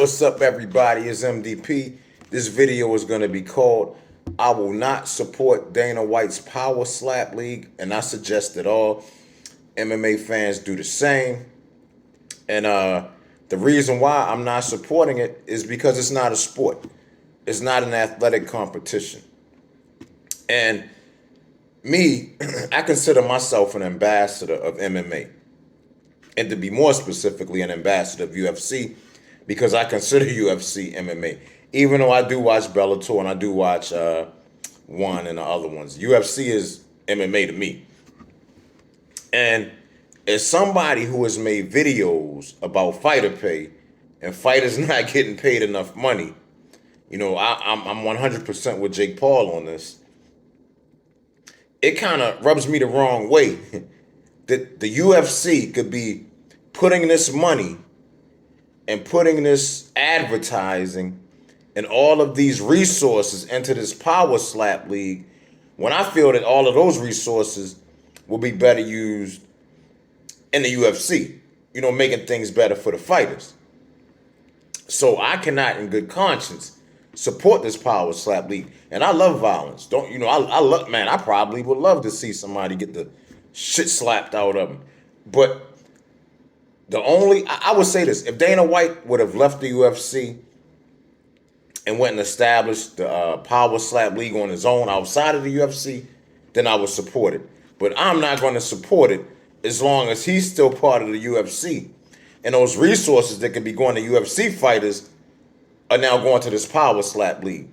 What's up, everybody? It's MDP. This video is going to be called I Will Not Support Dana White's Power Slap League, and I suggest that all MMA fans do the same. And the reason why I'm not supporting it is because it's not a sport. It's not an athletic competition. And me, I consider myself an ambassador of MMA. And to be more specifically, an ambassador of UFC, because I consider UFC MMA. Even though I do watch Bellator and I do watch one and the other ones, UFC is MMA to me. And as somebody who has made videos about fighter pay and fighters not getting paid enough money, you know, I'm 100% with Jake Paul on this. It kind of rubs me the wrong way that the UFC could be putting this money and putting this advertising and all of these resources into this power slap league, when I feel that all of those resources will be better used in the UFC, you know, making things better for the fighters. So I cannot, in good conscience, support this power slap league. And I love violence. I probably would love to see somebody get the shit slapped out of them. But I would say this, if Dana White would have left the UFC and went and established the power slap league on his own outside of the UFC, then I would support it. But I'm not going to support it as long as he's still part of the UFC. And those resources that could be going to UFC fighters are now going to this power slap league.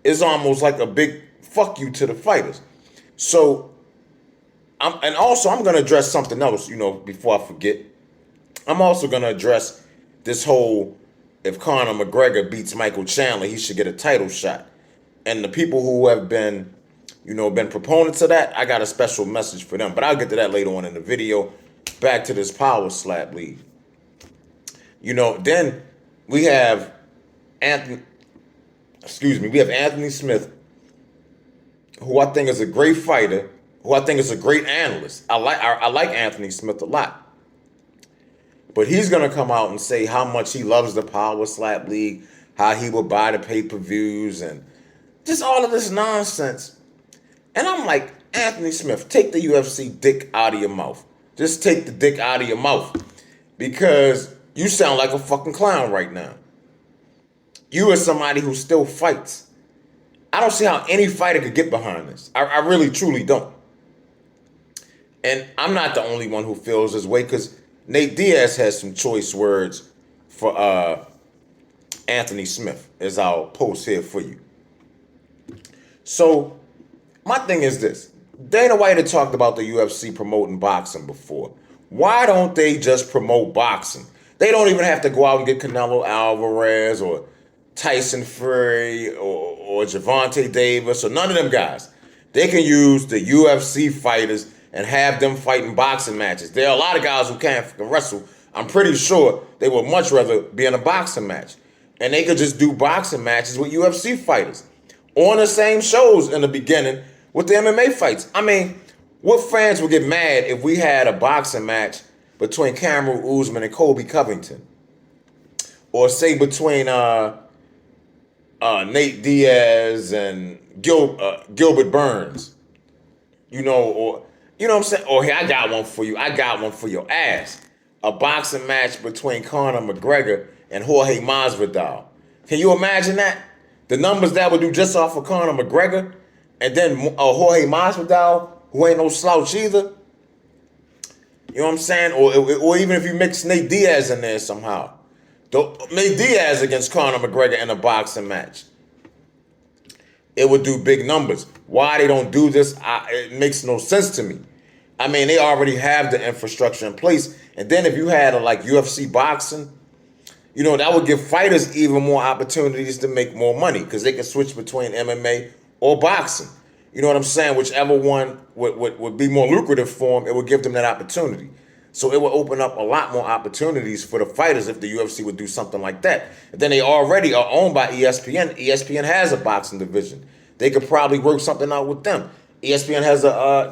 It's almost like a big fuck you to the fighters. So, I'm going to address something else, before I forget. I'm also going to address this whole, if Connor McGregor beats Michael Chandler, he should get a title shot. And the people who have been proponents of that, I got a special message for them. But I'll get to that later on in the video. Back to this power slap league. Then we have Anthony Smith, who I think is a great fighter, who I think is a great analyst. I like Anthony Smith a lot. But he's going to come out and say how much he loves the Power Slap League, how he will buy the pay-per-views, and just all of this nonsense. And I'm like, Anthony Smith, take the UFC dick out of your mouth. Just take the dick out of your mouth. Because you sound like a fucking clown right now. You are somebody who still fights. I don't see how any fighter could get behind this. I really, truly don't. And I'm not the only one who feels this way, because Nate Diaz has some choice words for Anthony Smith, as I'll post here for you. So, my thing is this. Dana White had talked about the UFC promoting boxing before. Why don't they just promote boxing? They don't even have to go out and get Canelo Alvarez or Tyson Fury or Gervonta Davis or none of them guys. They can use the UFC fighters and have them fighting boxing matches. There are a lot of guys who can't wrestle. I'm pretty sure they would much rather be in a boxing match. And they could just do boxing matches with UFC fighters on the same shows in the beginning with the MMA fights. I mean, what fans would get mad if we had a boxing match between Cameron Usman and Colby Covington? Or say between Nate Diaz and Gilbert Burns? You know what I'm saying? Oh, hey, I got one for you. I got one for your ass. A boxing match between Connor McGregor and Jorge Masvidal. Can you imagine that? The numbers that would do just off of Connor McGregor, and then Jorge Masvidal, who ain't no slouch either. You know what I'm saying? Or even if you mix Nate Diaz in there somehow. Nate Diaz against Connor McGregor in a boxing match. It would do big numbers. Why they don't do this, it makes no sense to me. I mean, they already have the infrastructure in place. And then if you had like UFC boxing, that would give fighters even more opportunities to make more money, because they can switch between MMA or boxing. You know what I'm saying? Whichever one would be more lucrative for them, it would give them that opportunity. So it would open up a lot more opportunities for the fighters if the UFC would do something like that. And then they already are owned by ESPN. ESPN has a boxing division. They could probably work something out with them. ESPN has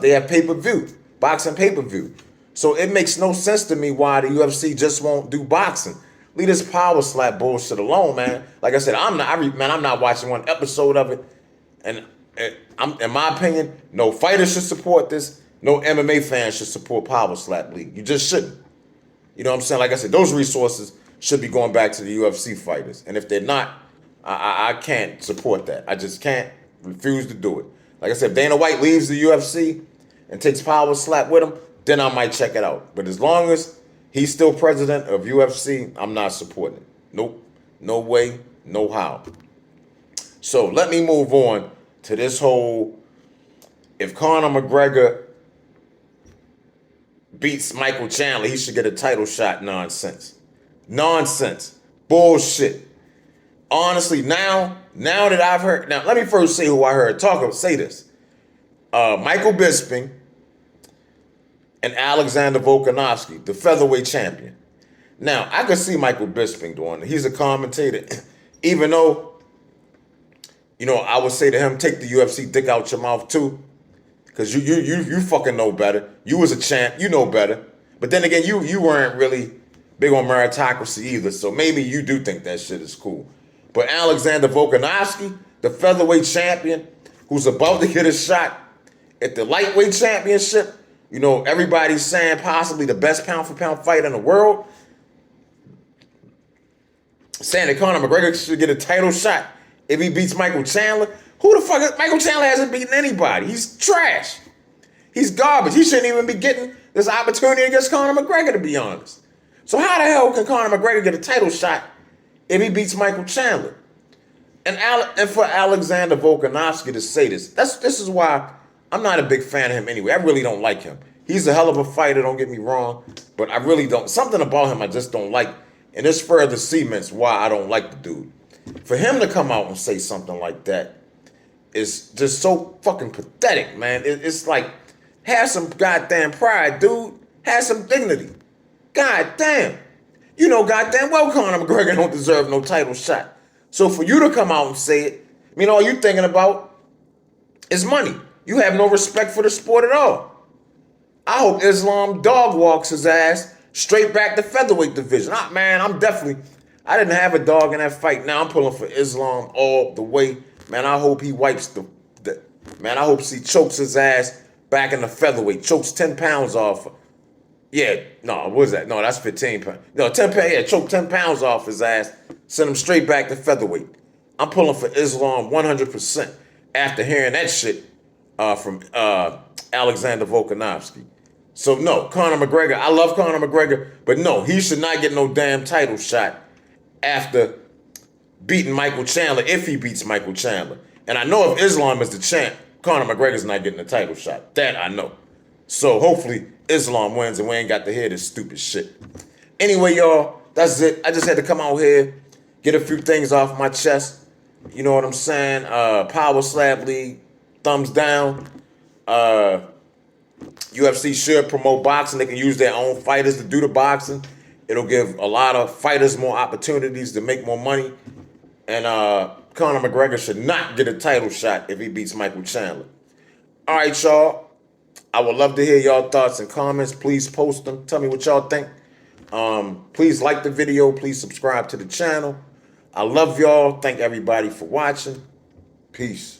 they have pay-per-view, boxing pay-per-view. So it makes no sense to me why the UFC just won't do boxing. Leave this power slap bullshit alone, man. Like I said, I'm not watching one episode of it. And in my opinion, no fighter should support this. No MMA fan should support Power Slap League. You just shouldn't. You know what I'm saying? Like I said, those resources should be going back to the UFC fighters. And if they're not, I can't support that. I just can't. Refuse to do it. Like I said, if Dana White leaves the UFC and takes Power Slap with him, then I might check it out. But as long as he's still president of UFC, I'm not supporting it. Nope. No way, no how. So let me move on to this whole, if Conor McGregor beats Michael Chandler, he should get a title shot nonsense. Nonsense. Bullshit. Honestly, now that I've heard, now let me first say who I heard say this. Michael Bisping and Alexander Volkanovski, the featherweight champion. Now, I could see Michael Bisping doing it. He's a commentator. Even though, I would say to him, take the UFC dick out your mouth too. Because you fucking know better. You was a champ, you know better. But then again, you weren't really big on meritocracy either. So maybe you do think that shit is cool. But Alexander Volkanovski, the featherweight champion, who's about to get a shot at the lightweight championship, everybody's saying possibly the best pound-for-pound fighter in the world, saying that Conor McGregor should get a title shot if he beats Michael Chandler. Who the fuck is Michael Chandler? Hasn't beaten anybody. He's trash. He's garbage. He shouldn't even be getting this opportunity against Conor McGregor, to be honest. So how the hell can Conor McGregor get a title shot if he beats Michael Chandler? And for Alexander Volkanovski to say this is why I'm not a big fan of him anyway. I really don't like him. He's a hell of a fighter, don't get me wrong, but I really don't. Something about him I just don't like, and this further cements why I don't like the dude. For him to come out and say something like that is just so fucking pathetic, man. It's like, have some goddamn pride, dude. Have some dignity. God damn. Goddamn well Conor McGregor don't deserve no title shot. So for you to come out and say it, all you're thinking about is money. You have no respect for the sport at all. I hope Islam dog walks his ass straight back to featherweight division. I didn't have a dog in that fight. Now I'm pulling for Islam all the way. Man, I hope he wipes I hope he chokes his ass back in the featherweight. Chokes 10 pounds off. Yeah, no, what is that? No, that's 15 pounds. No, 10 pounds, yeah, choke 10 pounds off his ass. Send him straight back to featherweight. I'm pulling for Islam 100% after hearing that shit from Alexander Volkanovski. So no, Conor McGregor, I love Conor McGregor, but no, he should not get no damn title shot after beating Michael Chandler, if he beats Michael Chandler. And I know if Islam is the champ, Conor McGregor's not getting a title shot. That I know. So hopefully Islam wins and we ain't got to hear this stupid shit. Anyway, y'all, that's it. I just had to come out here, get a few things off my chest. You know what I'm saying? Power Slap League, thumbs down. UFC should promote boxing. They can use their own fighters to do the boxing. It'll give a lot of fighters more opportunities to make more money. And Conor McGregor should not get a title shot if he beats Michael Chandler. All right, y'all. I would love to hear y'all thoughts and comments. Please post them. Tell me what y'all think. Please like the video. Please subscribe to the channel. I love y'all. Thank everybody for watching. Peace.